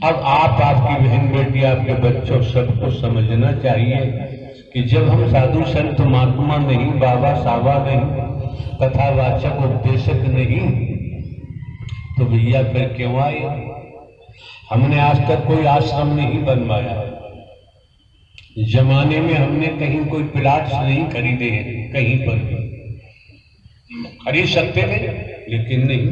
अब आप, आपकी बहन बेटी, आपके बच्चों सबको समझना चाहिए कि जब हम साधु संत महात्मा नहीं, बाबा साबा नहीं, कथावाचक उपदेशक नहीं, तो भैया फिर क्यों आए? हमने आज तक कोई आश्रम नहीं बनवाया, जमाने में हमने कहीं कोई प्लाट्स नहीं खरीदे हैं, कहीं पर भी खरीद सकते थे लेकिन नहीं।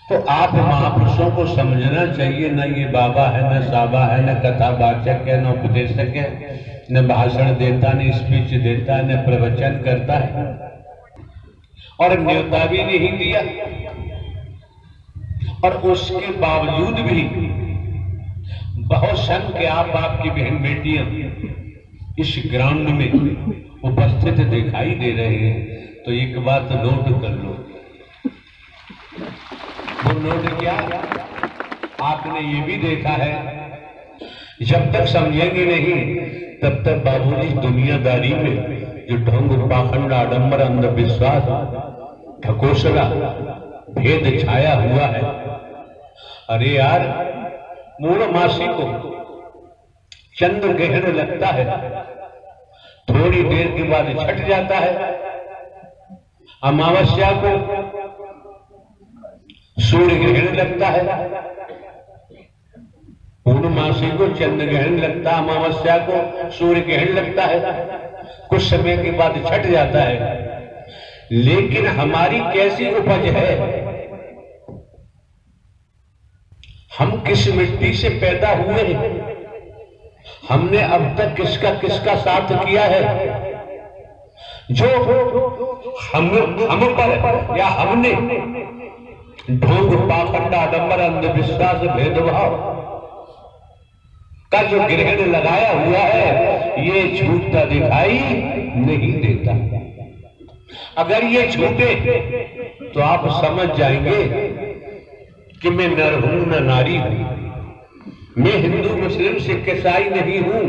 तो आप महापुरुषों को समझना चाहिए, न ये बाबा है, न साबा है, न कथावाचक है, न उपदेशक है, न भाषण देता, न स्पीच देता, न प्रवचन करता है, और न्योता भी नहीं दिया। और उसके बावजूद भी बहुत संख्या आपकी बहन बेटियां इस ग्राउंड में उपस्थित दिखाई दे रहे हैं। तो एक बात नोट कर लो, वो नोट क्या? आपने ये भी देखा है, जब तक समझेंगे नहीं तब तक बाबूजी दुनियादारी में जो ढोंग, पाखंड, आडंबर, अंधविश्वास, ढकोसला, भेद छाया हुआ है। अरे यार, मूढ़मासी को चंद्र ग्रहण लगता है, थोड़ी देर के बाद छट जाता है। अमावस्या को सूर्य ग्रहण लगता है, पूर्णमासी को चंद्र ग्रहण लगता है, अमावस्या को सूर्य ग्रहण लगता है, कुछ समय के बाद छट जाता है। लेकिन हमारी कैसी उपज है? हम किस मिट्टी से पैदा हुए हैं? हमने अब तक किसका किसका साथ किया है? जो हम पर या हमने ढोंग, पाखंड, आडंबर, अंधविश्वास, भेदभाव का जो ग्रहण लगाया हुआ है, ये छूटता दिखाई नहीं देता। अगर ये छूटे तो आप समझ जाएंगे कि मैं नर हूं न नारी हूं, मैं हिंदू, मुस्लिम, सिख, ईसाई नहीं हूं,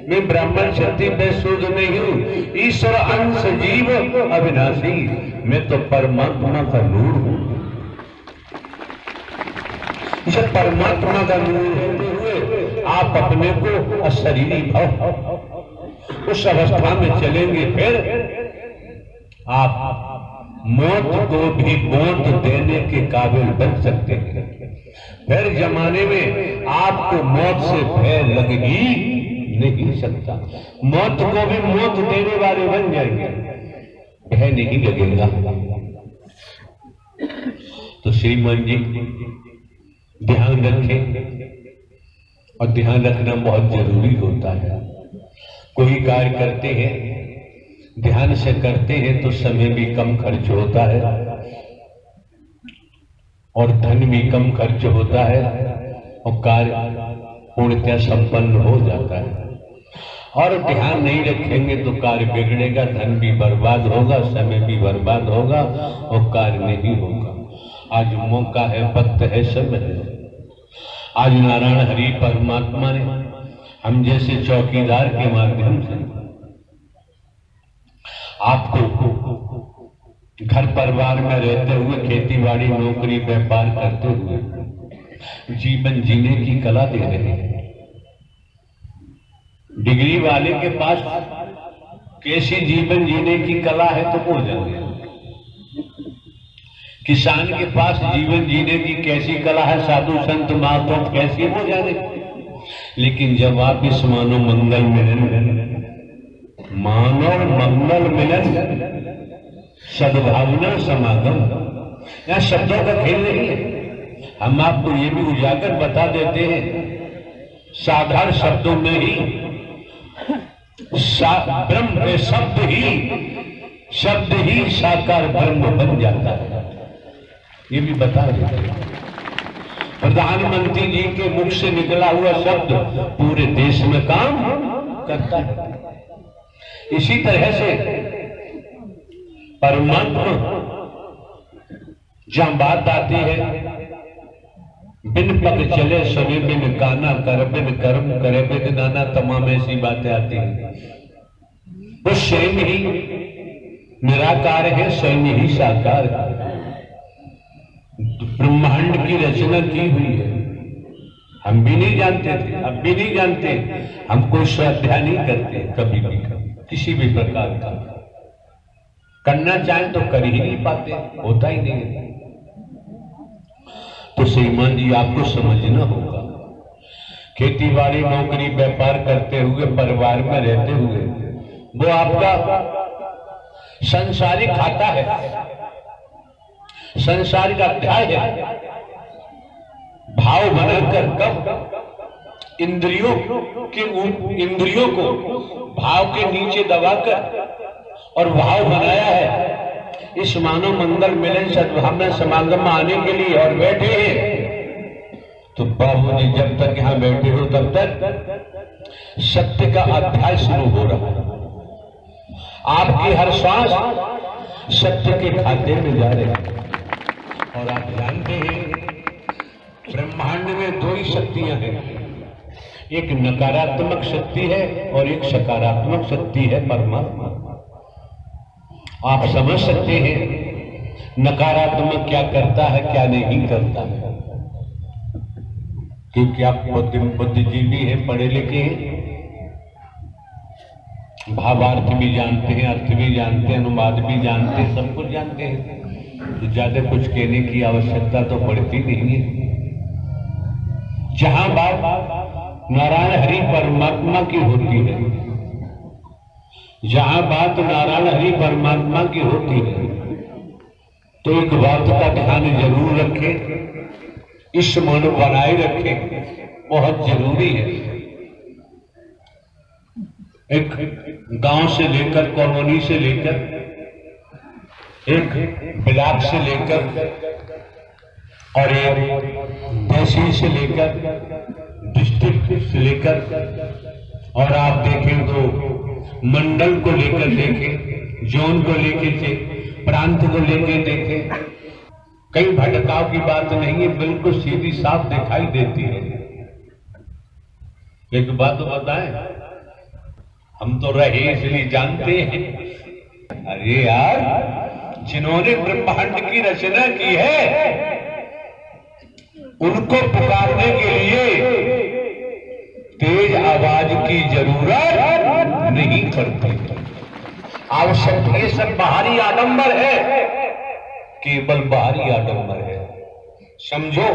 मैं ब्राह्मण, क्षत्रिय, वैश्य, शूद्र नहीं हूं, ईश्वर अंश जीव अविनाशी, मैं तो परमात्मा का नूर हूं। जब परमात्मा का नूर होते हुए आप अपने को अशरीरी भाव, उस अवस्था में चलेंगे, फिर आप मौत को भी मौत देने के काबिल बन सकते हैं। फिर जमाने में आपको मौत से भय लग ही नहीं सकता, मौत को भी मौत देने वाले बन जाएंगे, भय नहीं लगेगा। तो श्रीमान जी ध्यान रखें, और ध्यान रखना बहुत जरूरी होता है। कोई कार्य करते हैं, ध्यान से करते हैं तो समय भी कम खर्च होता है और धन भी कम खर्च होता है और कार्य पूर्णतः संपन्न हो जाता है। और ध्यान नहीं रखेंगे तो कार्य बिगड़ेगा, धन भी बर्बाद होगा, समय भी बर्बाद होगा और कार्य नहीं होगा। आज मौका है, वक्त है, समय है। आज नारायण हरि परमात्मा ने हम जैसे चौकीदार के माध्यम से आपको घर परिवार में रहते हुए, खेती बाड़ी, नौकरी, व्यापार करते हुए जीवन जीने की कला दे रहे हैं। डिग्री वाले के पास कैसी जीवन जीने की कला है तो वो जाने। किसान के पास जीवन जीने की कैसी कला है, साधु संत महात्मा कैसी वो जाने। लेकिन जब आप इस मानव मंगल मिलन, सद्भावना समागम, यहां शब्दों का खेल नहीं है। हम आपको ये भी उजागर बता देते हैं, साधारण शब्दों में ही ब्रह्म शब्द ही साकार ब्रह्म बन जाता है, ये भी बता देते हैं। प्रधानमंत्री जी के मुख से निकला हुआ शब्द पूरे देश में काम करता है। इसी तरह से परमात्मा जहां बात आती है, बिन पग चले सभी बिन गाना, कर बिन कर्म करे बिन नाना, तमाम ऐसी बातें आती हैं। वो स्वयं ही निराकार है, स्वयं ही साकार है। ब्रह्मांड की रचना की हुई है। हम भी नहीं जानते थे, अब भी नहीं जानते। हम कोई स्वाध्याय नहीं करते कभी भी, किसी भी प्रकार का करना चाहें तो कर ही नहीं पाते, होता ही नहीं है। तो श्रीमान जी आपको समझना होगा, खेती बाड़ी नौकरी व्यापार करते हुए परिवार में रहते हुए वो आपका संसारिक खाता है, संसारिक अध्याय है। भाव बनाकर कब इंद्रियों को भाव के नीचे दबाकर और भाव बनाया है इस मानव मंगल मिलन सद्भावना समागम में आने के लिए और बैठे हैं। तो बाबू जी जब तक यहां बैठे हो तब तक सत्य का अध्याय शुरू हो रहा है। आपकी हर श्वास सत्य के खाते में जा रहे हैं। और आप जानते हैं ब्रह्मांड में दो ही शक्तियां हैं, एक नकारात्मक शक्ति है और एक सकारात्मक शक्ति है परमात्मा। आप समझ सकते हैं नकारात्मक क्या करता है क्या नहीं करता है, क्योंकि आप बुद्धिजीवी हैं, पढ़े लिखे हैं, भावार्थ भी जानते हैं, अर्थ भी जानते हैं, अनुवाद भी जानते हैं, सब कुछ जानते हैं। तो ज्यादा कुछ कहने की आवश्यकता तो पड़ती नहीं है। जहां बात नारायण हरि परमात्मा की होती है, जहां बात नारायण हरि परमात्मा की होती है, तो एक बात का ध्यान जरूर रखें, इस मन बनाए रखें, बहुत जरूरी है। एक गांव से लेकर, कॉलोनी से लेकर, एक ब्लॉक से लेकर और एक तहसील से लेकर, डिस्ट्रिक्ट से लेकर, और आप देखें तो मंडल को लेकर देखें, जोन को लेकर, प्रांत को लेकर देखें, कई भटकाव की बात नहीं है, बिल्कुल सीधी साफ दिखाई देती है। एक बात तो बताएं, हम तो रहे इसलिए जानते हैं। अरे यार, जिन्होंने ब्रह्मांड की रचना की है उनको पुकारने के लिए तेज आवाज की जरूरत नहीं पड़ती। आवश्यक ये सब बाहरी आडंबर है, केवल बाहरी आडंबर है। समझो,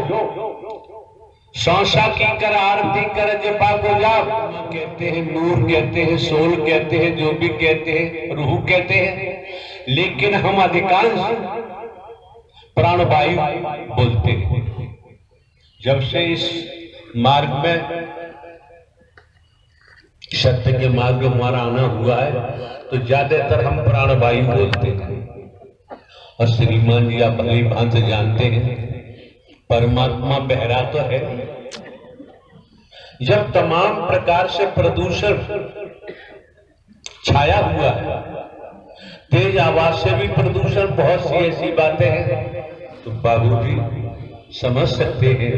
सांसा की कर आरती कर जपा को जाप कहते हैं, नूर कहते हैं, सोल कहते हैं, जो भी कहते हैं, रूह कहते हैं, लेकिन हम अधिकांश प्राणवायु बोलते हैं। जब से इस मार्ग में, सत्य के मार्ग में हमारा आना हुआ है, तो ज्यादातर हम प्राणवायु बोलते हैं। और श्रीमान जी आप भली भांति जानते हैं परमात्मा बहरा तो है। जब तमाम प्रकार से प्रदूषण छाया हुआ है, तेज आवाज से भी प्रदूषण, बहुत सी ऐसी बातें हैं, तो बाबूजी समझ सकते हैं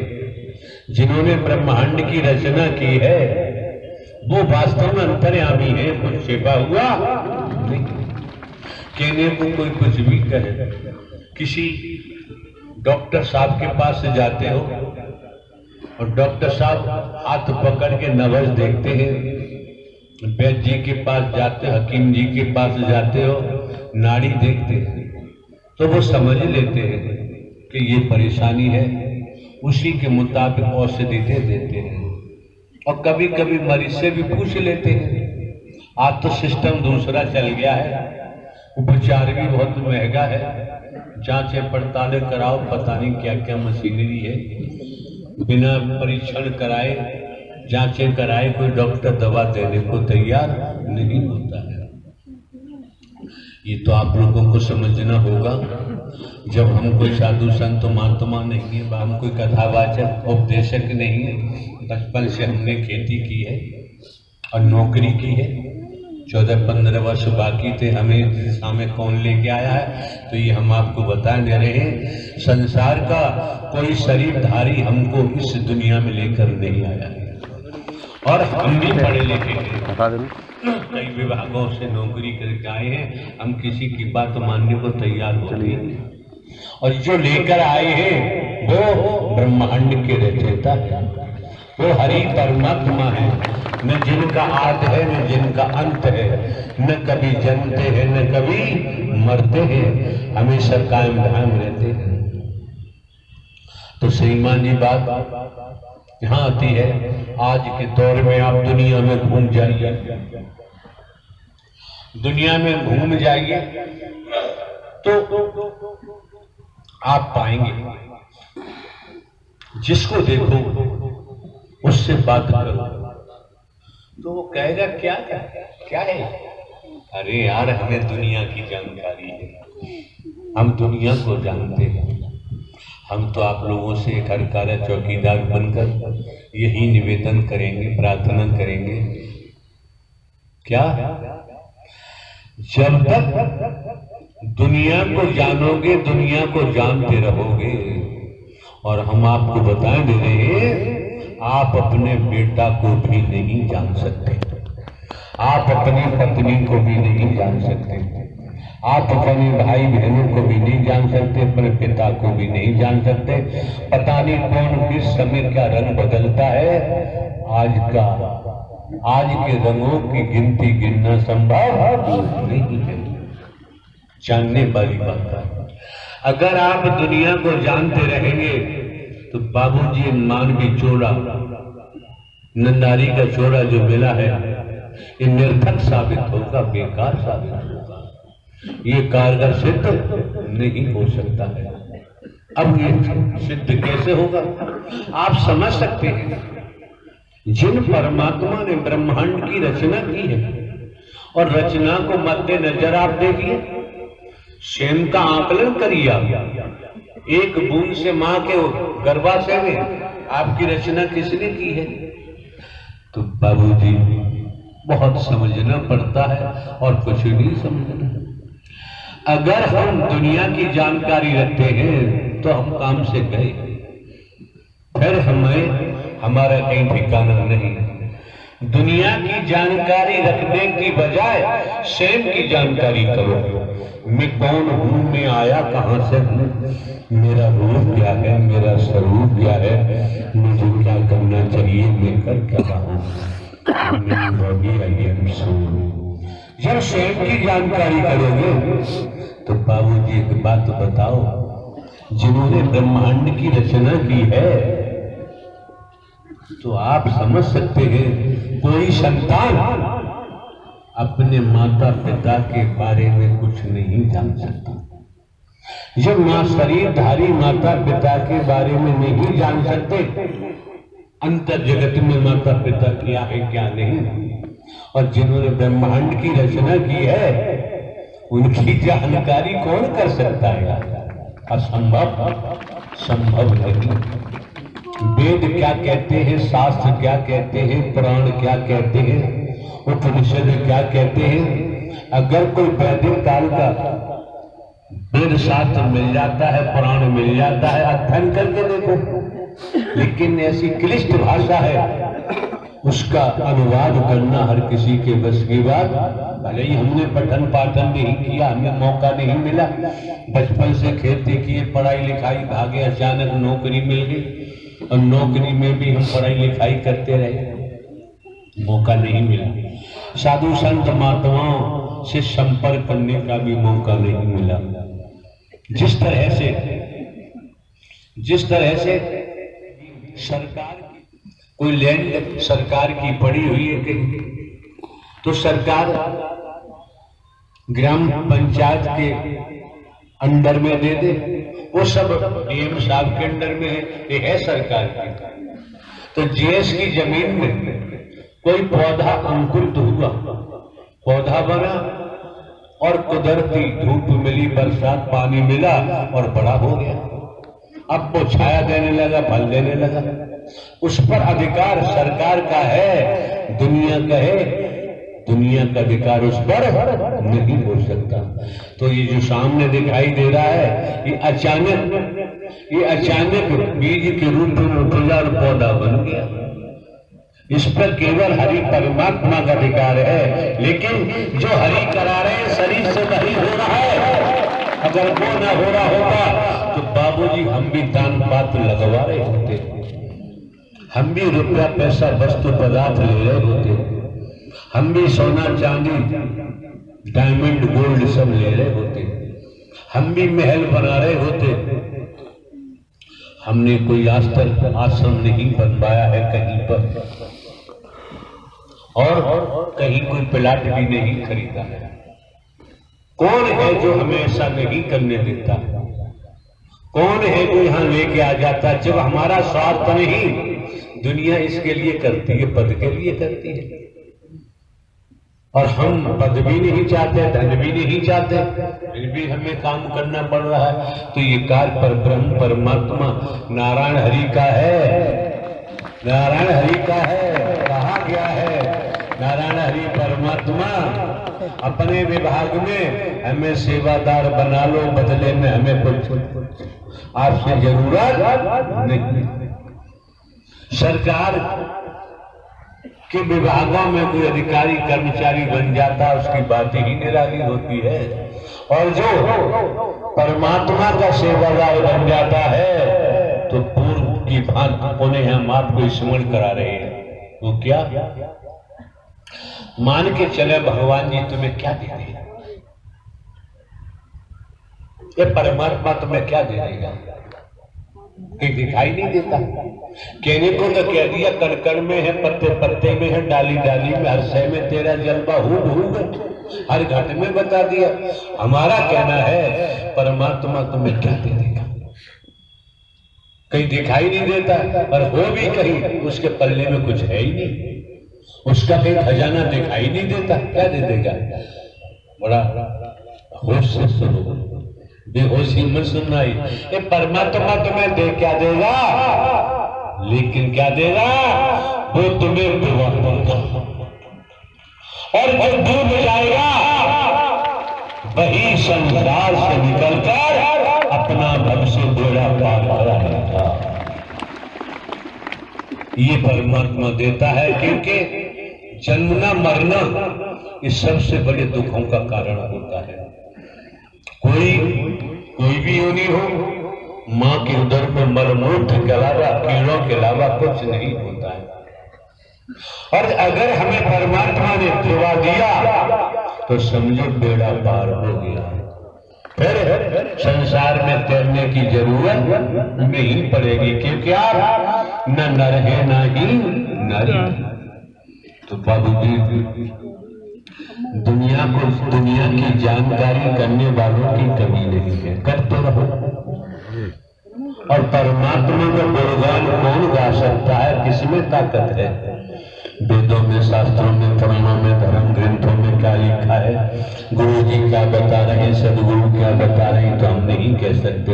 जिन्होंने ब्रह्मांड की रचना की है वो वास्तव में अंतर्यामी है, कुछ छिपा हुआ नहीं। कहने को कोई कुछ भी कहे। किसी डॉक्टर साहब के पास से जाते हो और डॉक्टर साहब हाथ पकड़ के नब्ज देखते हैं, वैद्य जी के पास जाते, हकीम जी के पास जाते हो, नाड़ी देखते हैं, तो वो समझ लेते हैं कि ये परेशानी है, उसी के मुताबिक औषधि दे देते हैं। और कभी कभी मरीज से भी पूछ लेते हैं। आज तो सिस्टम दूसरा चल गया है, उपचार भी बहुत महंगा है, जांचें पड़तालें कराओ, पता नहीं क्या क्या मशीनरी है, बिना परीक्षण कराए, जांचें कराए कोई डॉक्टर दवा देने को तैयार नहीं होता है। ये तो आप लोगों को समझना होगा। जब हम कोई साधु संत महात्मा नहीं है, हम कोई कथावाचक उपदेशक नहीं है, बचपन से हमने खेती की है और नौकरी की है, 14-15 वर्ष बाकी थे, हमें सामने कौन लेके आया है, तो ये हम आपको बता दे रहे हैं। संसार का कोई शरीरधारी हमको इस दुनिया में लेकर नहीं आया है। और हम भी पढ़े लिखे हैं, कई विभागों से नौकरी करके आए हैं, हम किसी की बात मानने को तैयार होते हैं। और जो लेकर आए हैं वो ब्रह्मांड के रचयिता है, वो हरि परमात्मा है, न जिनका आदि है न जिनका अंत है, न कभी जन्मते हैं न कभी मरते हैं, हमेशा कायम धाम रहते हैं। तो श्रीमान जी बात यहाँ आती है, आज के दौर में आप दुनिया में घूम जाइए, दुनिया में घूम जाइए तो आप पाएंगे जिसको देखो उससे बात करो तो वो कहेगा क्या क्या क्या है। अरे यार हमें दुनिया की जानकारी है, हम दुनिया को जानते हैं, हम तो आप लोगों से एक हरकारा चौकीदार बनकर यही निवेदन करेंगे, प्रार्थना करेंगे, क्या जब तक दुनिया को जानोगे दुनिया को जानते रहोगे। और हम आपको बता दे रहे हैं, आप अपने बेटा को भी नहीं जान सकते, आप अपनी पत्नी को भी नहीं जान सकते, आप अपने भाई बहनों को भी नहीं जान सकते, अपने पिता को भी नहीं जान सकते। पता नहीं कौन किस समय क्या रंग बदलता है, आज के रंगों की गिनती गिनना संभव नहीं है। जानने वाली बात है, अगर आप दुनिया को जानते रहेंगे तो बाबूजी मानवी चोला, नंदारी का चोला जो मिला है ये निर्थक साबित होगा, बेकार साबित होगा, ये कारगर सिद्ध नहीं हो सकता है। अब ये सिद्ध कैसे होगा आप समझ सकते हैं। जिन परमात्मा ने ब्रह्मांड की रचना की है और रचना को मद्देनजर आप देखिए, स्वयं का आकलन करिए, एक बूंद से मां के गर्भाशय में आपकी रचना किसने की है। तो बाबूजी बहुत समझना पड़ता है और कुछ नहीं समझना। अगर हम दुनिया की जानकारी रखते हैं तो हम काम से गए, फिर हमारा कहीं ठिकाना नहीं। दुनिया की जानकारी रखने की बजाय स्वयं की जानकारी करो। मैं कौन हूं, मैं आया कहां से हूं, मेरा रूप क्या है, मेरा स्वरूप क्या है, मुझे क्या करना चाहिए, मैं कर क्या रहा हूं। जब स्वयं की जानकारी करोगे तो बाबूजी एक बात बताओ, जिन्होंने ब्रह्मांड की रचना की है तो आप समझ सकते हैं कोई संतान अपने माता पिता के बारे में कुछ नहीं जान सकता। जब मां शरीरधारी माता पिता के बारे में नहीं जान सकते, अंतर जगत में माता पिता क्या है क्या नहीं, और जिन्होंने ब्रह्मांड की रचना की है उनकी जानकारी कौन कर सकता है। असंभव, संभव नहीं। वेद क्या कहते हैं, शास्त्र क्या कहते हैं, पुराण क्या कहते हैं, उपनिषद क्या कहते हैं। अगर कोई वैदिक काल का वेद शास्त्र मिल जाता है, पुराण मिल जाता है, अध्ययन करके देखो, लेकिन ऐसी क्लिष्ट भाषा है उसका अनुवाद करना हर किसी के बस की बात। भले ही हमने पठन पाठन नहीं किया, हमें मौका नहीं मिला, बचपन से खेती किए, पढ़ाई लिखाई भागे, अचानक नौकरी मिल गई और नौकरी में भी हम पढ़ाई लिखाई करते रहे, मौका नहीं मिला। साधु संत महात्माओं से संपर्क करने का भी मौका नहीं मिला। जिस तरह से सरकार की कोई लैंड सरकार की पड़ी हुई है कहीं, तो सरकार ग्राम पंचायत के अंडर में दे दे, वो सब डीएम साहब के अंडर में है, ये है सरकार की। तो जीएस की जमीन में कोई पौधा अंकुरित हुआ, पौधा बना और कुदरती धूप मिली, बरसात पानी मिला और बड़ा हो गया। अब वो छाया देने लगा, फल देने लगा, उस पर अधिकार सरकार का है, दुनिया का है, दुनिया का अधिकार उस पर नहीं हो सकता। तो ये जो सामने दिखाई दे रहा है ये अचानक बीज के रूप में उठा और पौधा बन गया। इस पर केवल हरि परमात्मा का अधिकार है, लेकिन जो हरि करा रहे हैं शरीर से नहीं हो रहा है, अगर वो ना हो रहा होता तो बाबूजी हम भी दान पात्र लगवा रहे होते, हम भी रुपया पैसा वस्तु पदार्थ ले रहे होते, हम भी सोना चांदी डायमंड गोल्ड सब ले रहे होते, हम भी महल बना रहे होते। हमने कोई आज तक आश्रम नहीं बनवाया है कहीं पर, और कहीं कोई प्लाट भी नहीं खरीदा है। कौन है जो हमें ऐसा नहीं करने देता? कौन है जो यहां लेके आ जाता? जब हमारा स्वार्थ नहीं, दुनिया इसके लिए करती है, पद के लिए करती है, और हम पद भी नहीं चाहते, धन भी नहीं चाहते, फिर भी हमें काम करना पड़ रहा है। तो ये कार्य पर ब्रह्म परमात्मा नारायण हरि का है, नारायण हरि का है। कहा गया है नारायण हरि परमात्मा अपने विभाग में हमें सेवादार बना लो, बदले में हमें कुछ आपसे जरूरत नहीं। सरकार के विभागों में कोई अधिकारी कर्मचारी बन जाता, उसकी बातें ही निराली होती है, और जो परमात्मा का सेवादार बन जाता है तो पूर्व की भांति उन्हें हम आपको स्मरण करा रहे हैं। वो क्या? मान के चले भगवान जी तुम्हें क्या दे देगा, ये परमात्मा तुम्हें क्या दे देगा? कहीं दिखाई नहीं देता। कहने को तो कह दिया, कण कण में है, पत्ते पत्ते में है, डाली डाली में, हर शय में तेरा जलवा हूब हर घट में बता दिया। हमारा कहना है परमात्मा तुम्हें क्या दे देगा, कहीं दिखाई नहीं देता, और हो भी कहीं उसके पल्ले में कुछ है ही नहीं, उसका कहीं खजाना दिखाई नहीं देता, क्या दे देगा? बड़ा होश से सुनो, बेहोशी मत सुनना। ये परमात्मा तुम्हें दे क्या देगा, लेकिन क्या देगा? वो तुम्हें डुबाएगा, और जो डूब जाएगा वही संसार से निकलकर अपना भविष्य बेड़ा पार कराएगा। ये परमात्मा देता है, क्योंकि जन्मना मरना ये सबसे बड़े दुखों का कारण होता है। कोई भी योनि हो, माँ के उदर में मलमूत्र के अलावा, कीड़ों के अलावा कुछ नहीं होता है। और अगर हमें परमात्मा ने दुआ दिया तो समझो बेड़ा पार हो गया, फिर संसार में तैरने की जरूरत नहीं पड़ेगी, क्योंकि आप न नर है न ही नारी। तो बाबूजी दुनिया की जानकारी करने वालों की कमी नहीं है, करते रहो। और परमात्मा का गुणगान कौन गा सकता है? किसमें ताकत है? वेदों में, शास्त्रों में, पुराणों में, धर्म ग्रंथों में क्या लिखा है? गुरु जी क्या बता रहे हैं, सदगुरु क्या बता रहे हैं, तो हम नहीं कह सकते।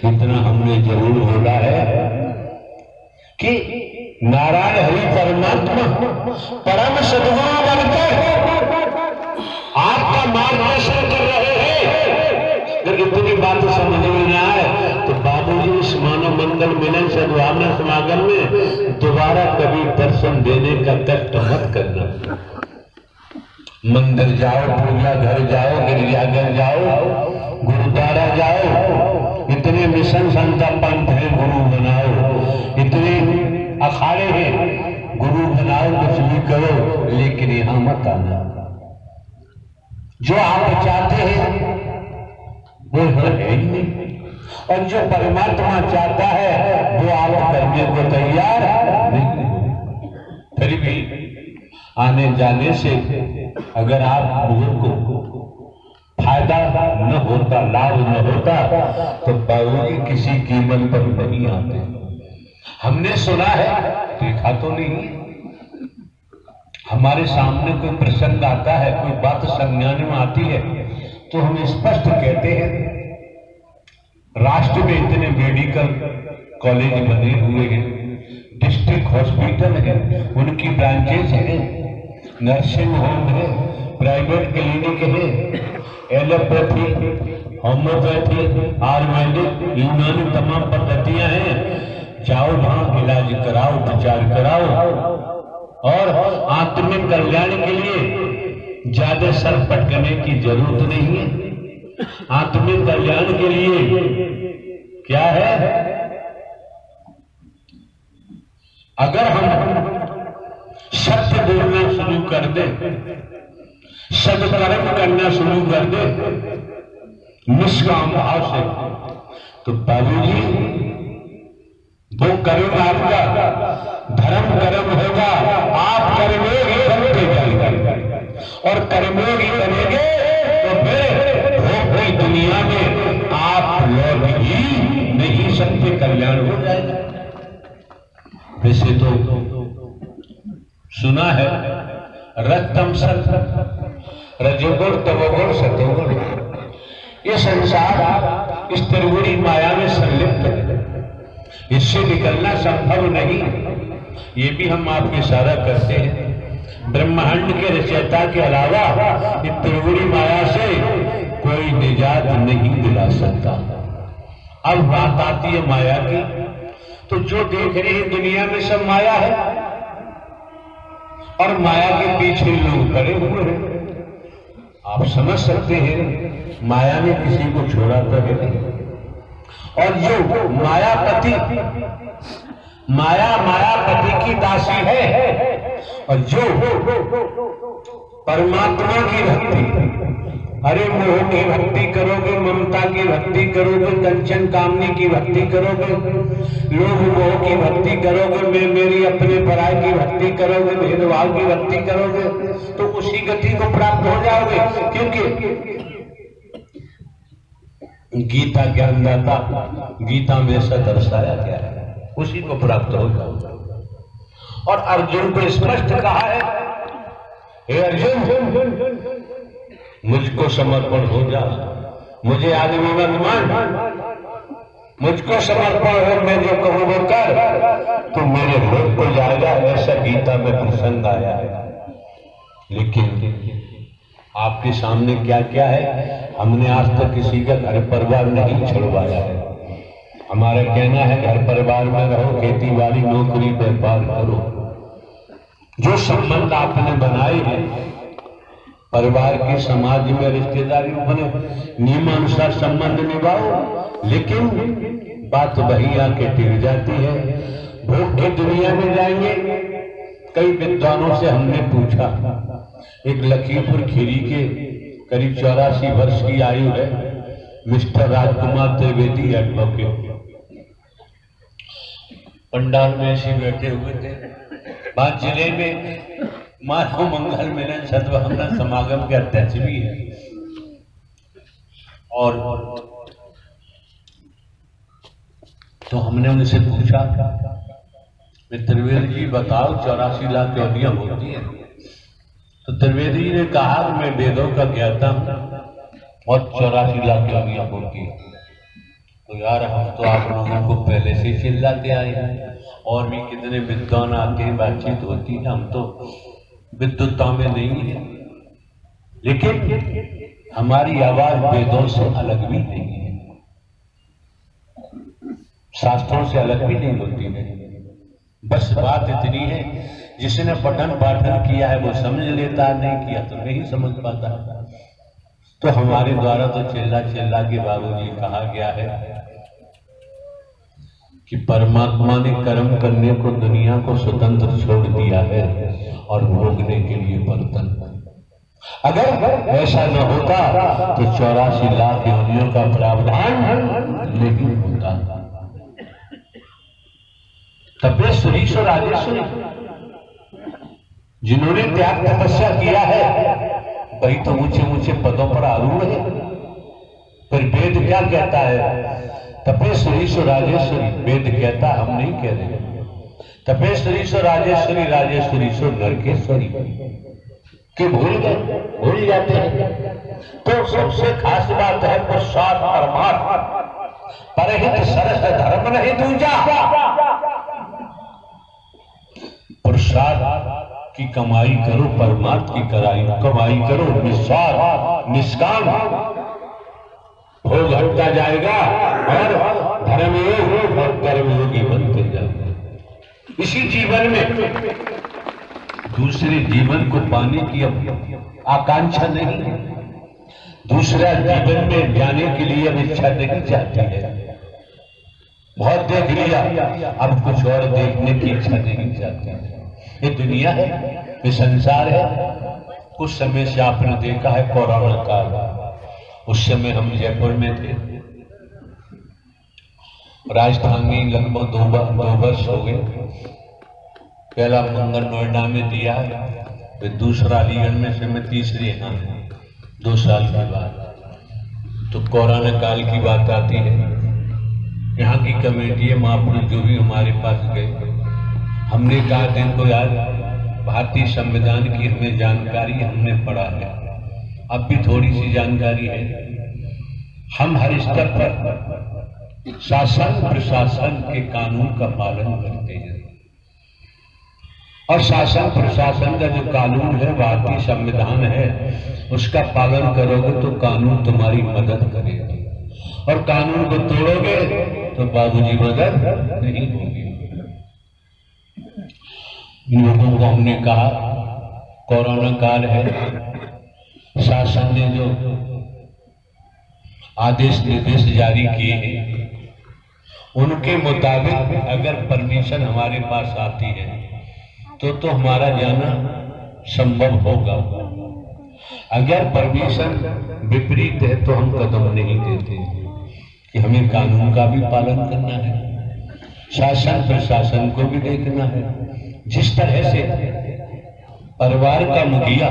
इतना हमने जरूर बोला है कि नारायण हरि परमात्मा परम सदगुरु बनकर आपका मार्गदर्शन कर रहे हैं। अगर इतनी बात समझ में न आए तो बाबूजी इस मानव मंगल मिलन सद्भावना समागम में दोबारा कभी दर्शन देने का कष्ट मत करना। मंदिर जाओ, पूजा घर जाओ, गिरजाघर जाओ, गुरुद्वारा जाओ, इतने मिशन संता पंथ है, गुरु बनाओ, इतने अखाड़े हैं, गुरु बनाओ, कुछ भी करो, लेकिन यहां मत आना। जो आप चाहते हैं वो है ही नहीं, और जो परमात्मा चाहता है वो आप करने को तैयार नहीं हो। फिर भी आने जाने से अगर आप लोगों को फायदा न होता, लाभ न होता, तो बाबूजी किसी कीमत पर नहीं आते। हमने सुना है, देखा तो नहीं। हमारे सामने कोई प्रसंग आता है, कोई बात संज्ञान में आती है, तो हम स्पष्ट कहते हैं राष्ट्र में इतने मेडिकल कॉलेज बने हुए हैं, डिस्ट्रिक्ट हॉस्पिटल है, उनकी ब्रांचेस हैं, नर्सिंग होम है, प्राइवेट क्लिनिक है, एलोपैथी, होम्योपैथी, आयुर्वेदिक, यूनानी तमाम पद्धतियां हैं। जाओ वहां इलाज कराओ, उपचार कराओ, और आत्मिक कल्याण के लिए ज्यादा सर पटकने की जरूरत नहीं है। आत्मिक कल्याण के लिए क्या है? अगर हम सत्य बोलना शुरू कर दें, सदकर्म करना शुरू कर दें निष्काम भाव से, तो बाबूजी वो कर्म आपका धर्म कर्म होगा, आप कर्मयोगी बनते जाएंगे और कर्मयोगी बनेंगे तो फिर भोग की दुनिया में आप लौट ही नहीं सकते, कल्याण हो जाएगा। वैसे तो सुना है रजतम सत रजोगुण तमोगुण सतोगुण, ये संसार इस त्रिगुणी माया में संलिप्त है, इससे निकलना संभव नहीं। ये भी हम आपको इशारा करते हैं, ब्रह्मांड के रचयिता के अलावा इस त्रिगुणी माया से कोई निजात नहीं दिला सकता। अब बात आती है माया की, तो जो देख रहे हैं दुनिया में सब माया है और माया के पीछे लोग खड़े हुए हैं। आप समझ सकते हैं माया ने किसी को छोड़ा तो है नहीं, और जो मायापति की दासी है, और जो परमात्मा की भक्ति, अरे मोह की भक्ति करोगे, ममता की भक्ति करोगे, कंचन कामनी की भक्ति करोगे, लोभ मोह की भक्ति करोगे, मैं मेरी अपने पराय की भक्ति करोगे, भेदभाव की भक्ति करोगे, तो उसी गति को प्राप्त हो जाओगे। क्योंकि गीता ज्ञानदाता, गीता में ऐसा दर्शाया गया है, उसी को प्राप्त हो जाओगे। और अर्जुन को स्पष्ट कहा है, हे अर्जुन मुझको समर्पण हो जा, मुझे आदमी मत मान, मुझको समर्पण हो, मैं जो कहूँ वो कर, तो मेरे लोग को जाएगा। ऐसा गीता में प्रसंग आया है। लेकिन आपके सामने क्या क्या है, हमने आज तक किसी का घर परिवार नहीं छुड़वाया है। हमारा कहना है घर परिवार में रहो, खेती बाड़ी नौकरी व्यापार करो, जो संबंध आपने बनाए हैं परिवार की, समाज में रिश्तेदारी बने, नियमानुसार संबंध निभाओ। लेकिन बात वही आके टिक जाती है, भोग की दुनिया में जाएंगे। कई विद्वानों से हमने पूछा, एक लखीमपुर खीरी के करीब 84 वर्ष की आयु है मिस्टर राजकुमार त्रिवेदी एडवोकेट, पंडाल में ऐसे बैठे हुए थे। बात जिले में मानव मंगल मिलन सद्भावना समागम के अध्यक्ष भी है। और तो हमने उनसे पूछा, त्रिवेदी जी बताओ 84 लाख योनियां होती है? तो त्रिवेदी जी ने कहा कि मैं वेदों का ज्ञाता हूं और 84 लाख योनियां होती है। तो यार हम तो आप लोगों को पहले से चिल्लाते आए हैं, और भी कितने विद्वान आते हैं, बातचीत होती है, हम तो विद्वत्ता में नहीं है। लेकिन हमारी आवाज वेदों से अलग भी नहीं है, शास्त्रों से अलग भी नहीं होती है। बस बात इतनी है, जिसने पठन पाठन किया है वो समझ लेता, नहीं किया तो नहीं समझ पाता। तो हमारे द्वारा तो चिल्ला चिल्ला के बाबूजी कहा गया है कि परमात्मा ने कर्म करने को दुनिया को स्वतंत्र छोड़ दिया है और भोगने के लिए बर्तन। अगर ऐसा न होता तो 84 लाख योनियों का प्रावधान नहीं होता। तपेश्वरी और राजेश्वरी जिन्होंने त्याग तपस्या किया है वही तो ऊंचे ऊंचे पदों पर आरूढ़ है। फिर वेद क्या कहता है? तपेश्वरी और राजेश्वरी, वेद कहता हम नहीं कह रहे। तपेश्वरी और राजेश्वरी, राजेश्वरी और नरकेश्वरी कि भूल जाते हैं। तो सबसे खास बात है पुरुषार्थ परमार्थ परहित सरस धर्म नहीं दूजा। पुरुषार्थ की कमाई करो, परमार्थ की कमाई करो, निस्वार्थ निष्काम, भोग हटता जाएगा और धर्मयोग और कर्मयोगी बनते जाएगा। इसी जीवन में दूसरे जीवन को पाने की आकांक्षा नहीं है। दूसरा जीवन में जाने के लिए अब इच्छा नहीं चाहती है, बहुत देख लिया, अब कुछ और देखने की इच्छा नहीं चाहती है। ये दुनिया है, ये संसार है। कुछ समय से आपने देखा है कोरोना काल, उस समय हम जयपुर में थे, राजस्थान में लगभग दो वर्ष हो गए। पहला मंगल नोएडा में दिया, फिर दूसरा अलीगढ़ में से मैं तीसरे यहाँ 2 साल के बाद। तो कोरोना काल की बात आती है, यहाँ की कमेटी महापुरुष जो भी हमारे पास गए, हमने कहा देखो यार, भारतीय संविधान की हमें जानकारी हमने पढ़ा है, अब भी थोड़ी सी जानकारी है। हम हर स्तर पर शासन प्रशासन के कानून का पालन करते हैं, और शासन प्रशासन का जो कानून है, भारतीय संविधान है, उसका पालन करोगे तो कानून तुम्हारी मदद करेगा, और कानून को तोड़ोगे तो बाबूजी मदद नहीं होगी। लोगों को हमने कहा कोरोना काल है, शासन ने जो आदेश निर्देश जारी किए हैं उनके मुताबिक अगर परमिशन हमारे पास आती है तो हमारा जाना संभव होगा। अगर परमिशन विपरीत है तो हम कदम नहीं देते कि हमें कानून का भी पालन करना है, शासन प्रशासन को भी देखना है। जिस तरह से परिवार का मुखिया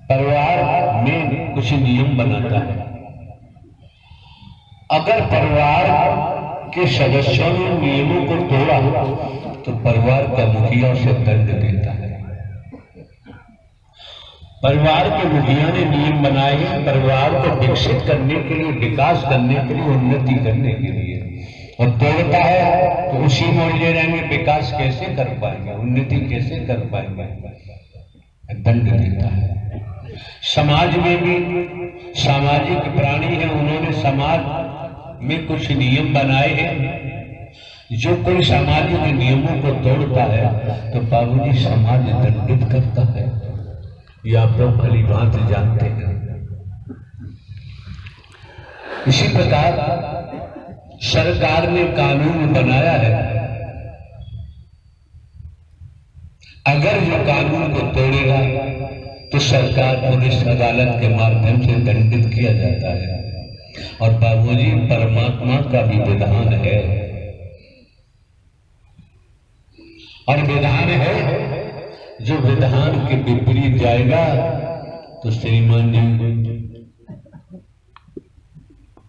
परिवार में कुछ नियम बनाता है, अगर परिवार के सदस्यों ने नियमों को तोड़ा तो परिवार का मुखिया उसे दंड देता है। परिवार के मुखिया ने नियम बनाए हैं परिवार को विकसित करने के लिए, विकास करने के लिए, उन्नति करने के लिए, और तोड़ता है तो उसी में उलझे रहेंगे, विकास कैसे कर पाएंगे, उन्नति कैसे कर पाएंगे, दंड देता है। समाज में भी सामाजिक प्राणी है, उन्होंने समाज में कुछ नियम बनाए हैं। जो कोई सामाजिक नियमों को तोड़ता है तो बाबूजी समाज दंडित करता है, ये आप लोग भली भांति जानते हैं। इसी प्रकार सरकार ने कानून बनाया है, अगर जो कानून को तोड़ेगा तो सरकार पुलिस अदालत के माध्यम से दंडित किया जाता है। और बाबूजी परमात्मा का भी विधान है, और विधान है जो विधान के विपरीत जाएगा तो श्रीमान जी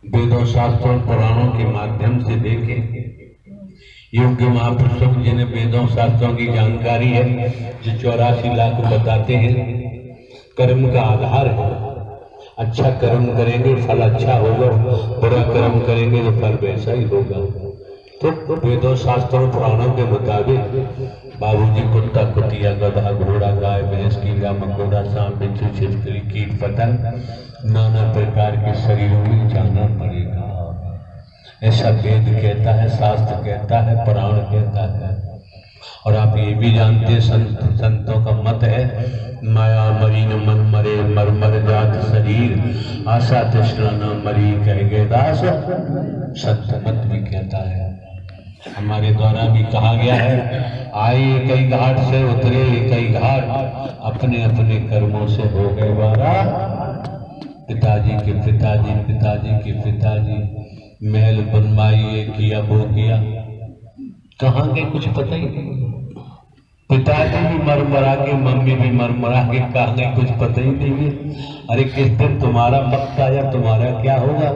वेदों शास्त्रों पुराणों के माध्यम से देखे, योग्य महापुरुषों जिन्हें वेदों शास्त्रों की जानकारी है, जो 84 लाख बताते हैं कर्म का आधार है। अच्छा कर्म करेंगे फल अच्छा होगा, बुरा कर्म करेंगे तो फल वैसा ही होगा। तो वेदों शास्त्रों पुराणों के मुताबिक बाबूजी कुत्ता कुतिया गधा घोड़ा गाय भैंस कीड़ा मकोड़ा सांप बिच्छू छिपकली कीट पतंग नाना प्रकार के शरीरों में जाना पड़ेगा, ऐसा वेद कहता है, शास्त्र कहता है, पुराण कहता है। और आप ये भी जानते हैं संतों का मत है, माया मरी न मन मरे मर मर जात शरीर, आशा तृष्णा न मरी कह गए दास, संत मत भी कहता है। हमारे द्वारा भी कहा गया है, आए कई घाट से उतरे कई घाट, अपने अपने कर्मों से हो गए वारा। पिताजी के पिताजी, पिताजी के पिताजी, महल बनवाइए किया वो किया, कहाँ गए कुछ पता ही नहीं। पिताजी भी मर मरा के, मम्मी भी मर मरा के, कहाँ गए कुछ पता ही नहीं है। अरे किस दिन तुम्हारा वक्त आया, तुम्हारा क्या होगा।